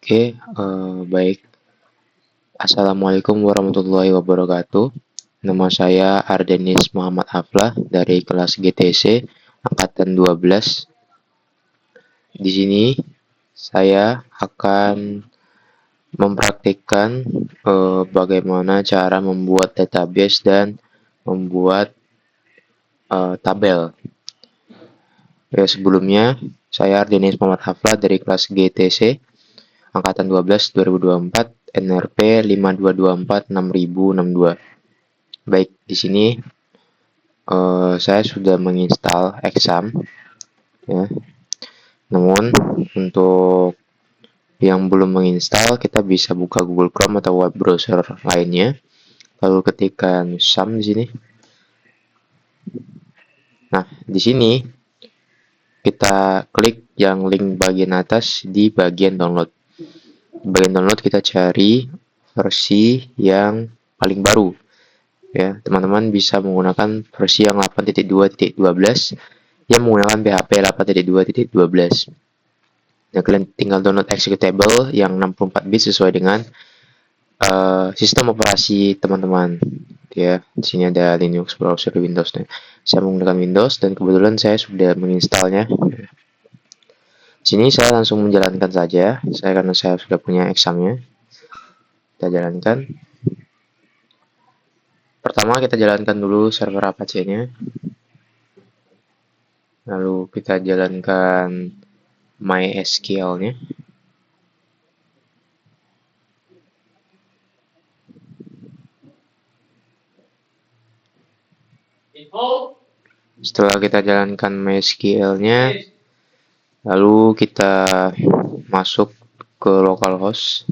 Baik. Assalamualaikum warahmatullahi wabarakatuh. Nama saya Ardenis Muhammad Aflah dari kelas GTC angkatan 12. Di sini saya akan mempraktikkan bagaimana cara membuat database dan membuat tabel. Sebelumnya, saya Ardenis Muhammad Aflah dari kelas GTC angkatan 12 2024 NRP 52246062. Baik, di sini saya sudah menginstal Exam ya. Namun untuk yang belum menginstal, kita bisa buka Google Chrome atau web browser lainnya. Lalu ketikkan Exam di sini. Nah, di sini kita klik yang link bagian atas di bagian download. Di bagian download kita cari versi yang paling baru. Ya, teman-teman bisa menggunakan versi yang 8.2.12 yang menggunakan PHP 8.2.12. Nah, kalian tinggal download executable yang 64 bit sesuai dengan sistem operasi teman-teman. Ya, di sini ada Linux browser Windows. Saya menggunakan Windows dan kebetulan saya sudah menginstalnya. Di sini saya langsung menjalankan saja, karena saya sudah punya examnya. Kita jalankan. Pertama kita jalankan dulu server Apache-nya. Lalu kita jalankan MySQL-nya. Setelah kita jalankan MySQL-nya, lalu kita masuk ke localhost.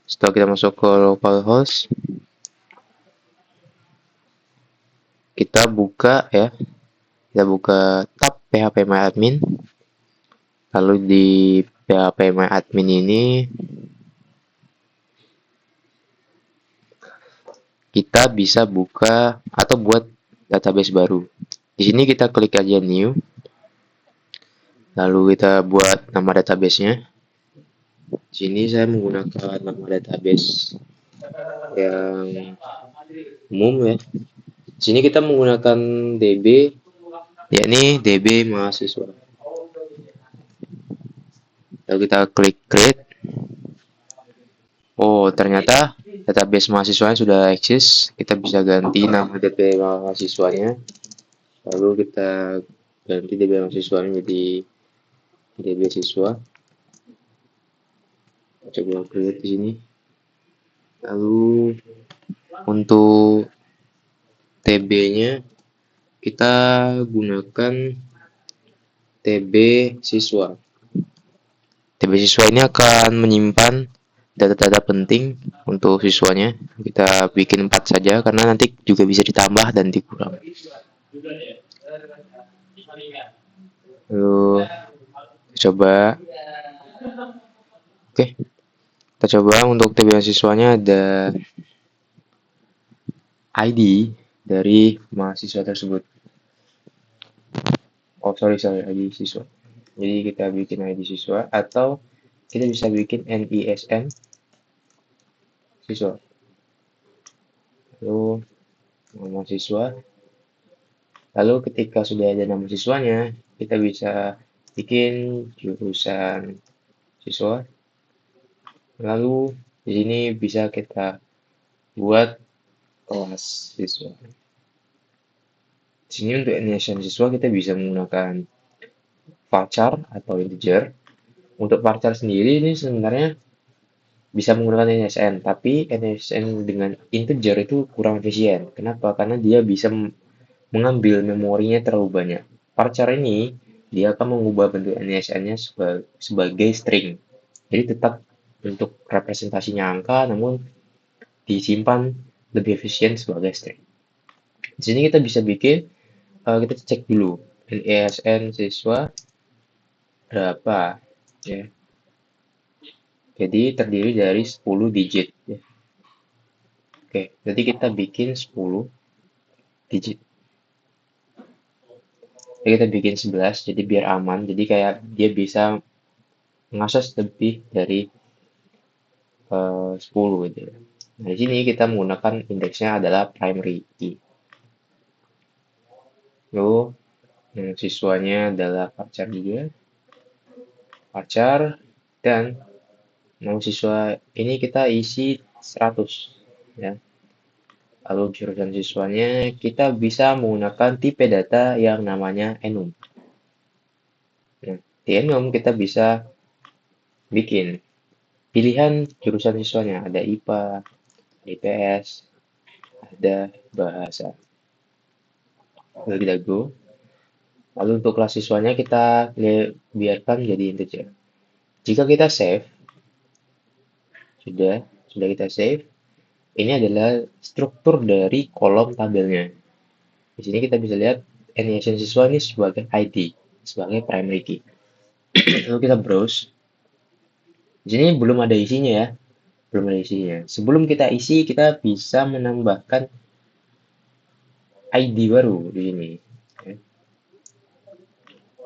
Setelah kita masuk ke localhost, kita buka ya, kita buka tab phpMyAdmin. Lalu di phpMyAdmin ini kita bisa buka atau buat database baru. Di sini kita klik aja new. Lalu kita buat nama database-nya. Di sini saya menggunakan nama database yang umum ya. Di sini kita menggunakan DB, yakni DB mahasiswa. Lalu kita klik create. Oh, ternyata database mahasiswanya sudah eksis. Kita bisa ganti nama DB mahasiswanya. Lalu kita ganti DB mahasiswanya menjadi DB siswa. Coba create di sini. Lalu untuk TB-nya kita gunakan TB siswa. TB siswa ini akan menyimpan data-data penting untuk siswanya. Kita bikin 4 saja karena nanti juga bisa ditambah dan dikurang. Lalu coba. Oke. Kita coba untuk TB siswanya ada ID dari mahasiswa tersebut. Oh, sorry, ID siswa. Jadi kita bikin ID siswa atau kita bisa bikin NISN siswa. Lalu nama siswa. Lalu ketika sudah ada nama siswanya, kita bisa bikin jurusan siswa. Lalu di sini bisa kita buat kelas siswa. Di sini untuk NISN siswa kita bisa menggunakan varchar atau integer. Untuk varchar sendiri ini sebenarnya bisa menggunakan NISN, tapi NISN dengan integer itu kurang efisien. Kenapa? Karena dia bisa mengambil memorinya terlalu banyak. Varchar ini dia akan mengubah bentuk NISN-nya sebagai string. Jadi tetap untuk representasinya angka, namun disimpan lebih efisien sebagai string. Di sini kita bisa bikin, kita cek dulu NISN siswa berapa ya. Jadi terdiri dari 10 digit ya. Oke, jadi kita bikin 10 digit. Jadi kita bikin 11 jadi biar aman. Jadi kayak dia bisa mengakses lebih dari 10 gitu ya. Nah, di sini kita menggunakan indeksnya adalah primary key. Lalu siswanya adalah pacar juga, pacar, dan nama siswa ini kita isi 100 ya. Lalu jurusan siswanya kita bisa menggunakan tipe data yang namanya enum. Nah, di enum kita bisa bikin pilihan jurusan siswanya, ada IPA, IPS, ada bahasa. Lalu kita go. Lalu untuk kelas siswanya kita biarkan jadi integer. Jika kita save, sudah kita save, ini adalah struktur dari kolom tabelnya. Di sini kita bisa lihat animation siswa ini sebagai ID, sebagai primary key. Lalu kita browse. Di sini belum ada isinya ya, belum ada isinya. Sebelum kita isi, kita bisa menambahkan ID baru di sini.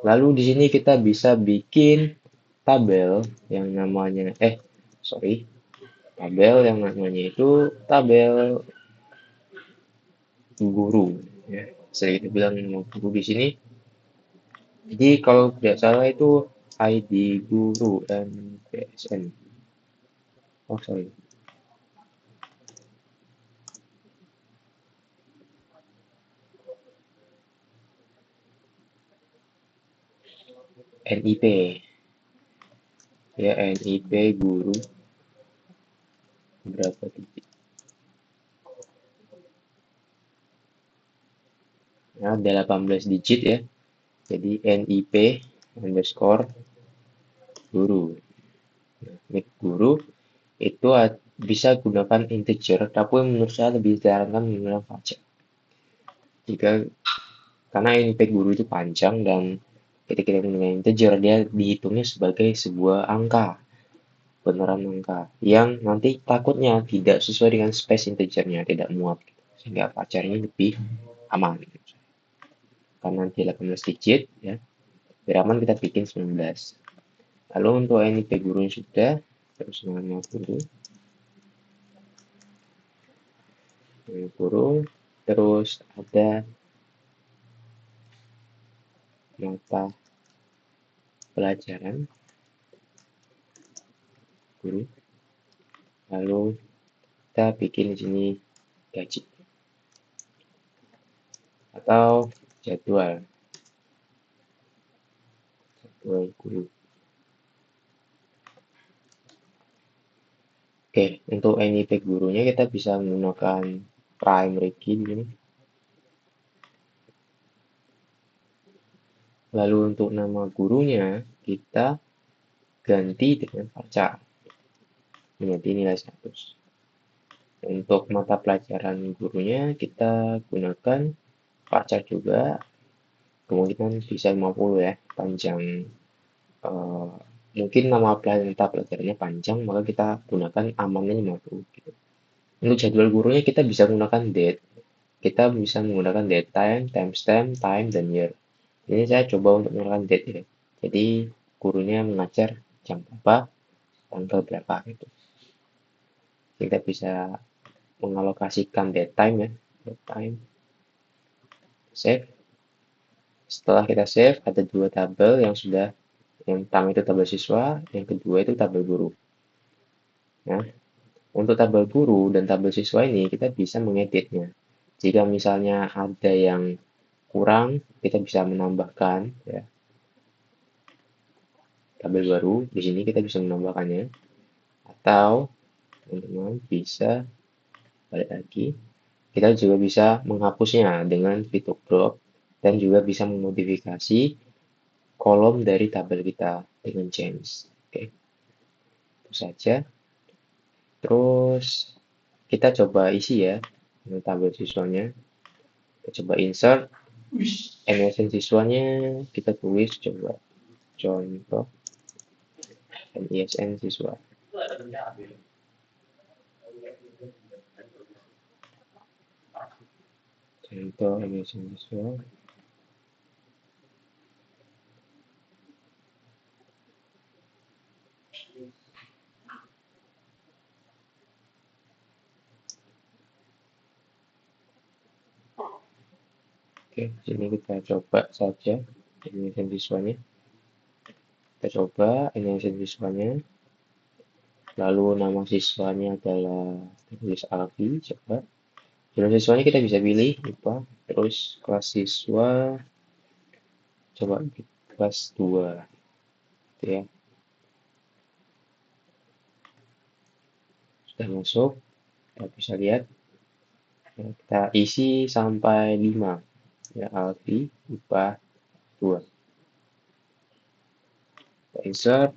Lalu di sini kita bisa bikin tabel yang namanya, tabel yang namanya itu tabel guru. Ya, saya kita bilang guru di sini. Jadi kalau tidak salah itu ID guru MPSN. Oh sorry, NIP ya, NIP guru berapa titik? Nah, ada 18 digit ya. Jadi NIP underscore guru. Nah, nick guru itu bisa gunakan integer, tapi menurut saya lebih disarankan menggunakan pajak. Jika karena NIP guru itu panjang dan ketika kita menggunakan integer dia dihitungnya sebagai sebuah angka, beneran angka yang nanti takutnya tidak sesuai dengan space integernya, tidak muat gitu. Sehingga pacarnya lebih aman gitu. Karena nanti 18 digit ya, biar aman kita bikin 19. Lalu untuk NIP guru sudah, terus nama guru, terus ada mata pelajaran guru. Lalu kita bikin di sini gaji atau jadwal guru. Oke, untuk NIP gurunya kita bisa menggunakan primary key di sini. Lalu untuk nama gurunya kita ganti dengan pacar menjadi nilai 100. Untuk mata pelajaran gurunya kita gunakan pacar juga, kemungkinan bisa 50 ya, panjang. eh, Mungkin nama mata pelajarannya panjang, maka kita gunakan amannya 50 gitu. Untuk jadwal gurunya kita bisa menggunakan date. Kita bisa menggunakan date time, timestamp, time, dan year. Ini saya coba untuk menggunakan date ya. Jadi gurunya mengajar jam berapa, tanggal berapa gitu. Kita bisa mengalokasikan date time ya, date time, save. Setelah kita save, ada dua tabel yang pertama itu tabel siswa, yang kedua itu tabel guru. Nah, untuk tabel guru dan tabel siswa ini kita bisa mengeditnya. Jika misalnya ada yang kurang, kita bisa menambahkan ya, tabel baru. Di sini kita bisa menambahkannya. Atau teman-teman bisa balik lagi. Kita juga bisa menghapusnya dengan fitur drop dan juga bisa memodifikasi kolom dari tabel kita dengan change. Oke, itu saja. Terus kita coba isi ya tabel siswanya. Kita coba insert MSN siswanya, kita tulis coba contoh MISN siswa. Contoh MISN siswa. Oke, sini kita coba saja animation siswanya. Kita coba animation siswanya. Lalu nama siswanya adalah tulis Alfi. Coba. Jurnal siswanya kita bisa pilih IPA. Terus kelas siswa coba kelas 2 gitu ya. Sudah masuk. Kita bisa lihat. Kita isi sampai 5. Ya, Alfi, IPA 2. Kita insert.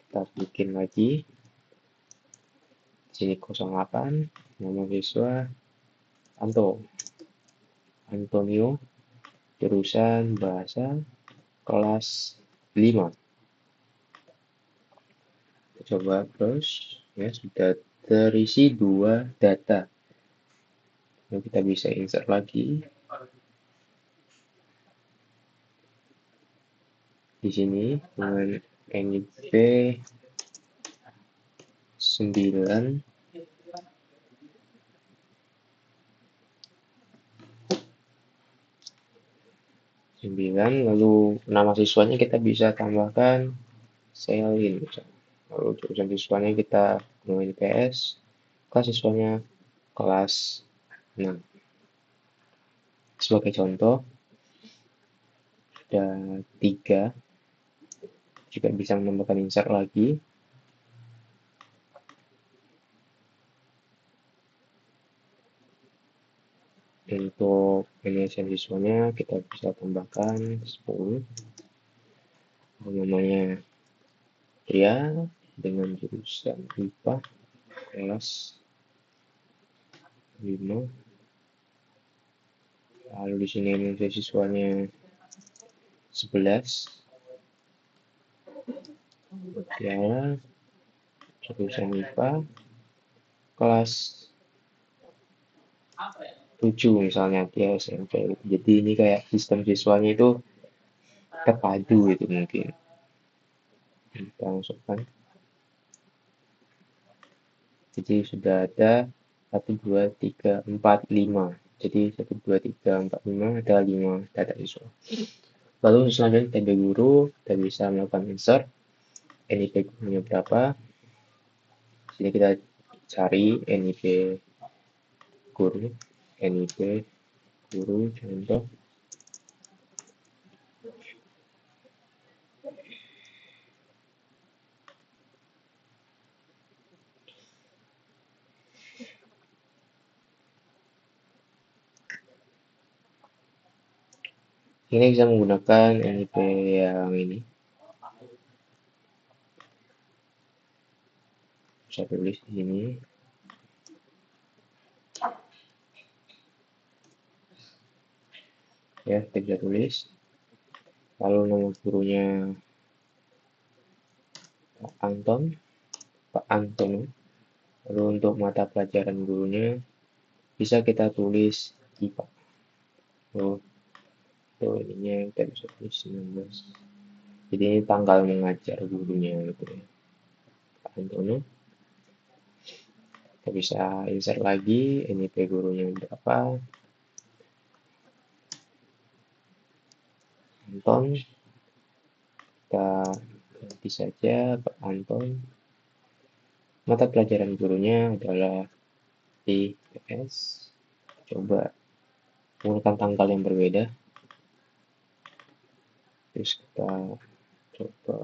Kita bikin lagi. Sini 08. Nama siswa Antonio. Jurusan bahasa kelas 5. Coba terus ya, sudah terisi 2 data. Lalu kita bisa insert lagi di sini dengan NIP 9. Lalu nama siswanya kita bisa tambahkan Selin. Lalu jurusan siswanya kita gunakan IPS, kelas siswanya kelas 6. Sebagai contoh, ada 3, juga bisa menambahkan insert lagi. Untuk animation siswanya kita bisa tambahkan 10. Namanya Ria dengan jurusan IPA kelas 5. Lalu di sini animation siswanya 11. Tiara jurusan IPA kelas 7 misalnya dia SMP. Jadi ini kayak sistem siswanya itu terpadu itu mungkin. Kita masukkan. Jadi sudah ada 1, 2, 3, 4, 5. Jadi 1, 2, 3, 4, 5 ada 5 data siswa. Lalu selanjutnya TB guru, kita bisa melakukan insert. NIP gurunya berapa? Sini kita cari NIP guru. NIP guru contoh. Ini bisa menggunakan NIP yang ini. Bisa tulis di sini. Ya, kita bisa tulis. Lalu nama gurunya Pak Anton. Lalu untuk mata pelajaran gurunya bisa kita tulis IPA. Oh, tuh ininya kita bisa tulis 19. Jadi ini tanggal mengajar gurunya gitu ya. Pak Antono. Kita bisa insert lagi NIP gurunya berapa. Anton. Kita ganti saja Pak Anton. Mata pelajaran gurunya adalah IPS. Coba menggunakan tanggal yang berbeda. Terus kita coba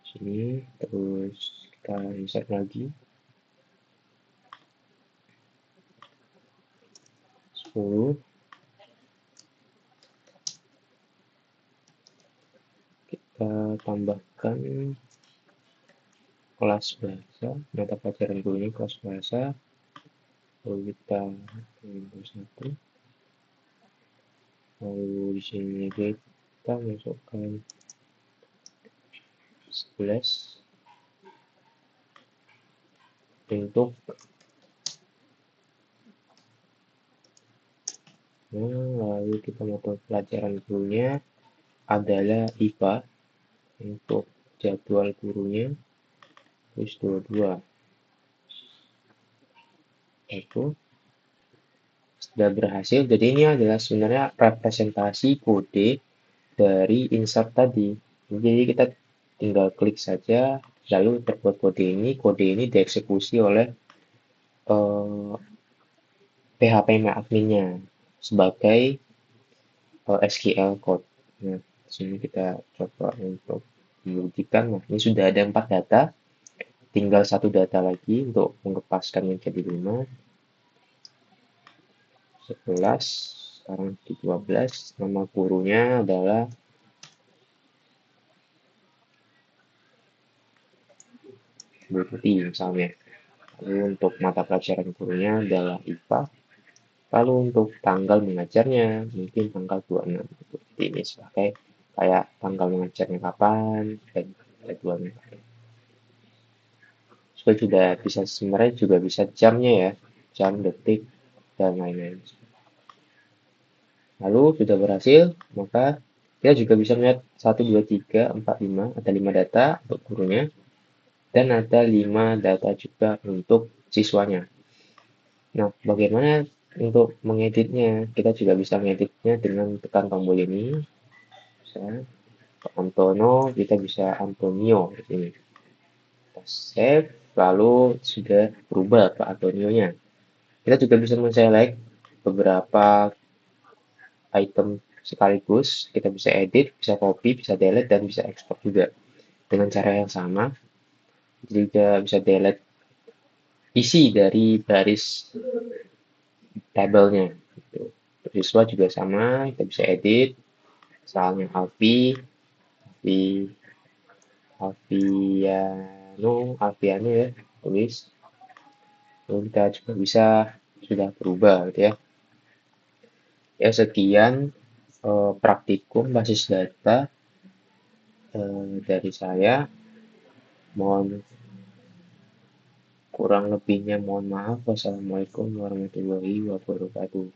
sini, terus kita insert lagi 10. Kita tambahkan kelas bahasa, mata pelajaran gurunya kelas bahasa. Lalu kita 21. di sini kita masukkan 11 untuk lalu kita mata pelajaran gurunya adalah IPA untuk jadwal gurunya terus 22 itu sudah berhasil. Jadi ini adalah sebenarnya representasi kode dari insert tadi. Jadi kita tinggal klik saja lalu terbuat kode ini dieksekusi oleh PHP adminnya sebagai SQL code. Nah, di sini kita coba untuk membuktikan. Nah, ini sudah ada 4 data, tinggal satu data lagi untuk mengepaskan menjadi 5, 11, sekarang di 12, nama gurunya adalah Bukti misalnya. Lalu untuk mata pelajaran gurunya adalah IPA. Lalu untuk tanggal mengajarnya mungkin tanggal 26. Jadi ini sebagai kayak tanggal mengajarnya kapan dan jadwalnya. Sudah bisa sebenarnya juga bisa jamnya ya, jam, detik, dan lain-lain. Lalu sudah berhasil, maka kita juga bisa melihat 1, 2, 3, 4, 5, ada 5 data untuk gurunya, dan ada 5 data juga untuk siswanya. Nah, bagaimana untuk mengeditnya? Kita juga bisa mengeditnya dengan tekan tombol ini. Misalnya, Antono, kita bisa Antonio di sini. Kita save, lalu sudah berubah ke Antonio-nya. Kita juga bisa men-select beberapa item sekaligus. Kita bisa edit, bisa copy, bisa delete, dan bisa ekspor juga. Dengan cara yang sama, jadi kita bisa delete isi dari baris tabelnya. Gitu. Siswa juga sama, kita bisa edit, misalnya Alfiano ya, tulis. Lalu kita juga bisa sudah berubah gitu ya. Ya sekian praktikum basis data dari saya. Mohon kurang lebihnya mohon maaf. Wassalamualaikum warahmatullahi wabarakatuh.